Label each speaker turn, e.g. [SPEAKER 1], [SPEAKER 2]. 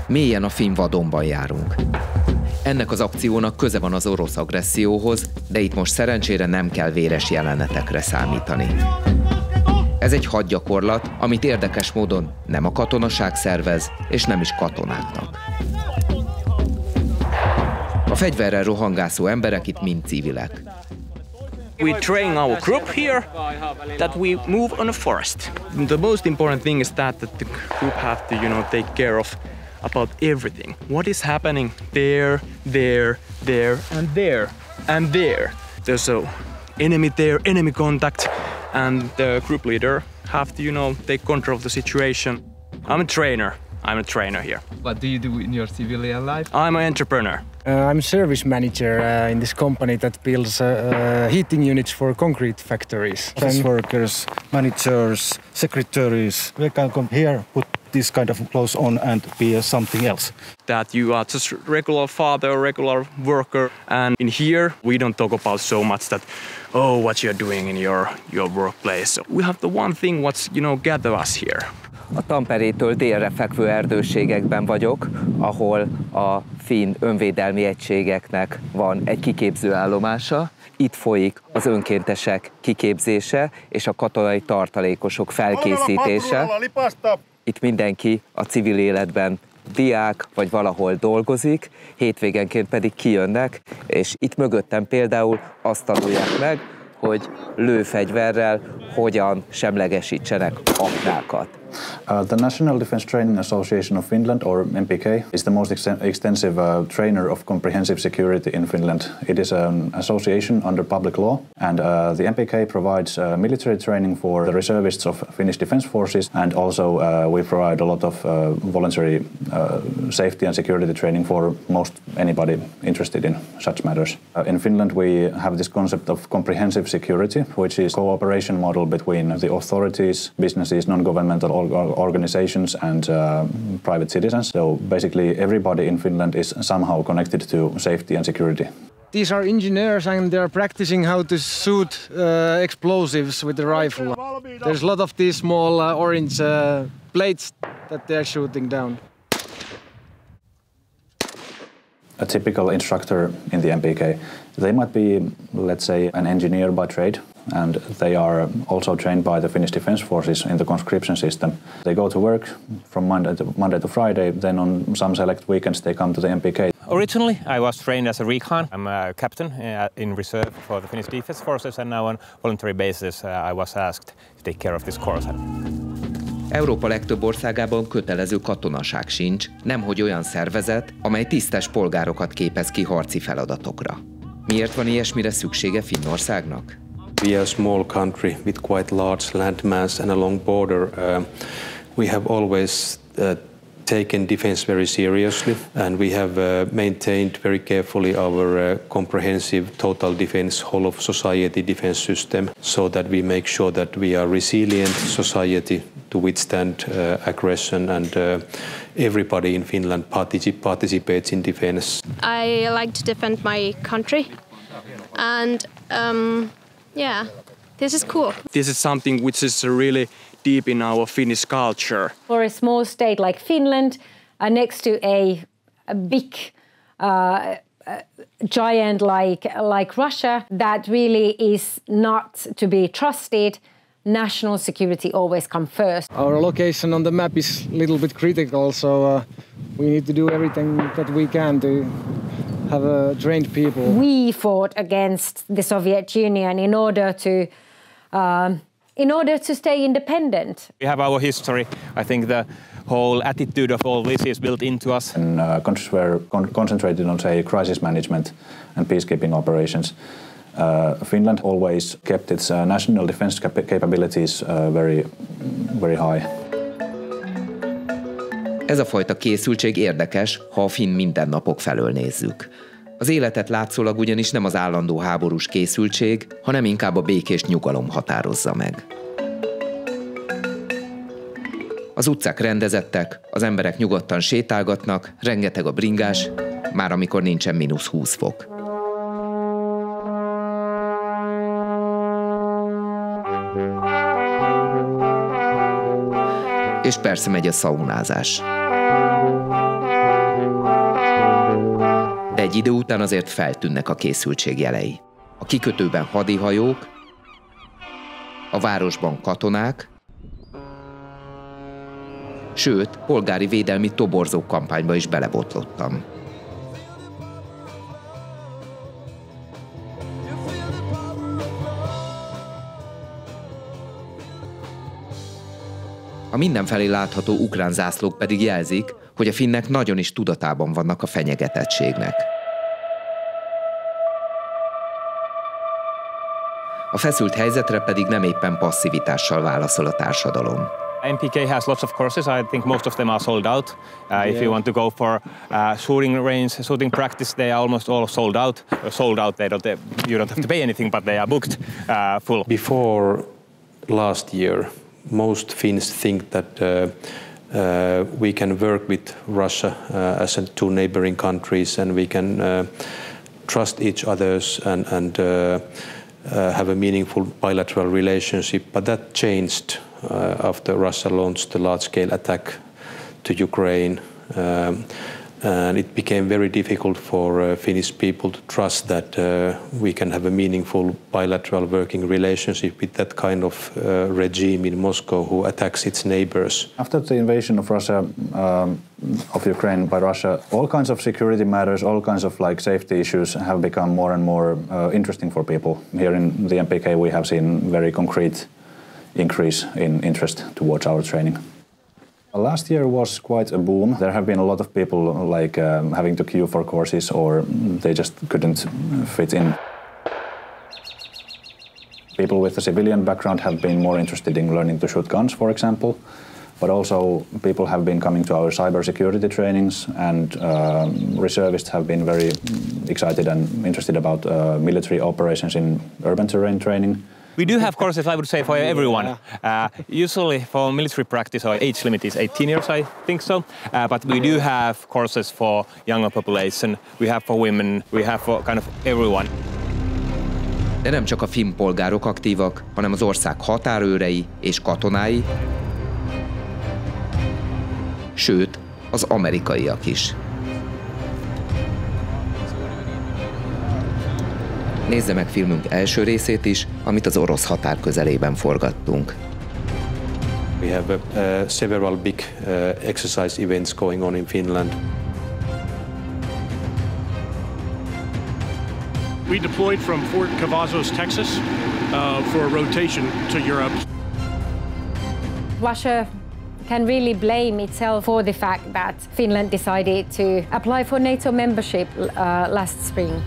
[SPEAKER 1] Mélyen a finn vadonban járunk. Ennek az akciónak köze van az orosz agresszióhoz, de itt most szerencsére nem kell véres jelenetekre számítani. Ez egy hadgyakorlat, amit érdekes módon nem a katonaság szervez, és nem is katonáknak. A fegyverrel rohangászó emberek itt mind civilek.
[SPEAKER 2] We train our group here that we move on a forest. The most important thing is that the group have to, take care of about everything. What is happening there, there, there, and there, and there. There's a enemy there, enemy contact, and the group leader have to, take control of the situation. I'm a trainer here.
[SPEAKER 3] What do you do in your civilian life?
[SPEAKER 2] I'm an entrepreneur.
[SPEAKER 4] I'm a service manager in this company that builds heating units for concrete factories.
[SPEAKER 5] Office workers, managers, secretaries, they can come here, put this kind of clothes on and be something else.
[SPEAKER 2] That you are just regular father, regular worker, and in here we don't talk about so much that, what you're doing in your workplace. We have the one thing what's, gather us here.
[SPEAKER 1] A Tamperétől délre fekvő erdőségekben vagyok, ahol a finn önvédelmi egységeknek van egy kiképző állomása. Itt folyik az önkéntesek kiképzése és a katonai tartalékosok felkészítése. Itt mindenki a civil életben diák vagy valahol dolgozik, hétvégenként pedig kijönnek, és itt mögöttem például azt tanulják meg, hogy lőfegyverrel hogyan semlegesítsenek aknákat.
[SPEAKER 6] The National Defense Training Association of Finland, or MPK, is the most extensive trainer of comprehensive security in Finland. It is an association under public law, and the MPK provides military training for the reservists of Finnish Defense Forces, and also we provide a lot of voluntary safety and security training for most anybody interested in such matters. In Finland, we have this concept of comprehensive security, which is cooperation model between the authorities, businesses, non-governmental organizations and private citizens. So basically everybody in Finland is somehow connected to safety and security.
[SPEAKER 4] These are engineers and they're practicing how to shoot explosives with the rifle. There's a lot of these small orange plates that they're shooting down.
[SPEAKER 6] A typical instructor in the MPK, they might be, let's say, an engineer by trade, and they are also trained by the Finnish Defense Forces in the conscription system. They go to work from Monday to Friday, then on some select weekends they come to the MPK.
[SPEAKER 7] Originally, I was trained as a recon. I'm a captain in reserve for the Finnish Defense Forces, and now on voluntary basis I was asked to take care of this course.
[SPEAKER 1] Európa legtöbb országában kötelező katonaság sincs, nemhogy olyan szervezet, amely tisztes polgárokat képez ki harci feladatokra. Miért van ilyesmire szüksége Finnországnak?
[SPEAKER 8] We are a small country with quite large landmass and a long border. We have always taken defense very seriously, and we have maintained very carefully our comprehensive total defense, whole of society defense system, so that we make sure that we are resilient society to withstand aggression, and everybody in Finland participates in defense.
[SPEAKER 9] I like to defend my country, and this is cool.
[SPEAKER 2] This is something which is really deep in our Finnish culture.
[SPEAKER 10] For a small state like Finland, next to a big giant like Russia, that really is not to be trusted. National security always comes first.
[SPEAKER 4] Our location on the map is a little bit critical, so we need to do everything that we can to have trained people.
[SPEAKER 10] We fought against the Soviet Union in order to stay independent.
[SPEAKER 7] We have our history. I think the whole attitude of all this is built into us.
[SPEAKER 6] And countries were concentrated on, say, crisis management and peacekeeping operations. Finland always kept its national defense capabilities very, very high.
[SPEAKER 1] Ez a fajta készültség érdekes, ha a finn mindennapok felől nézzük. Az életet látszólag ugyanis nem az állandó háborús készültség, hanem inkább a békés nyugalom határozza meg. Az utcák rendezettek, az emberek nyugodtan sétálgatnak, rengeteg a bringás, már amikor nincsen -20 fok. És persze megy a szaunázás. egy idő után azért feltűnnek a készültség jelei. A kikötőben hadihajók, a városban katonák, sőt, polgári védelmi toborzó kampányba is belebotlottam. A mindenfelé látható ukrán zászlók pedig jelzik, hogy a finnek nagyon is tudatában vannak a fenyegetettségnek. A feszült helyzetre pedig nem éppen passzivitással válaszol a társadalom.
[SPEAKER 7] MPK has lots of courses. I think most of them are sold out. If you want to go for shooting range, shooting practice, they are almost all sold out. Sold out. You don't have to pay anything, but they are booked full.
[SPEAKER 8] Before last year, most Finns think that we can work with Russia as two neighboring countries, and we can trust each others and have a meaningful bilateral relationship. But that changed after Russia launched the large-scale attack to Ukraine. And it became very difficult for Finnish people to trust that we can have a meaningful bilateral working relationship with that kind of regime in Moscow who attacks its neighbors.
[SPEAKER 6] After the invasion of Russia, of Ukraine by Russia, all kinds of security matters, all kinds of safety issues have become more and more interesting for people. Here in the MPK we have seen very concrete increase in interest towards our training. Last year was quite a boom. There have been a lot of people having to queue for courses, or they just couldn't fit in. People with a civilian background have been more interested in learning to shoot guns, for example, but also people have been coming to our cybersecurity trainings, and reservists have been very excited and interested about military operations in urban terrain training.
[SPEAKER 7] We do have courses, I would say, for everyone. Usually for military practice, our age limit is 18 years, I think so. But we do have courses for younger population. We have for women. We have for kind of everyone.
[SPEAKER 1] De nem csak a finn polgárok aktívak, hanem az ország határőrei és katonái, sőt, az amerikaiak is. Nézze meg filmünk első részét is, amit az orosz határ közelében forgattunk.
[SPEAKER 8] We have several big exercise events going on in Finland.
[SPEAKER 11] We deployed from Fort Cavazos, Texas, for a rotation to Europe.
[SPEAKER 10] Russia can really blame itself for the fact that Finland decided to apply for NATO membership last spring.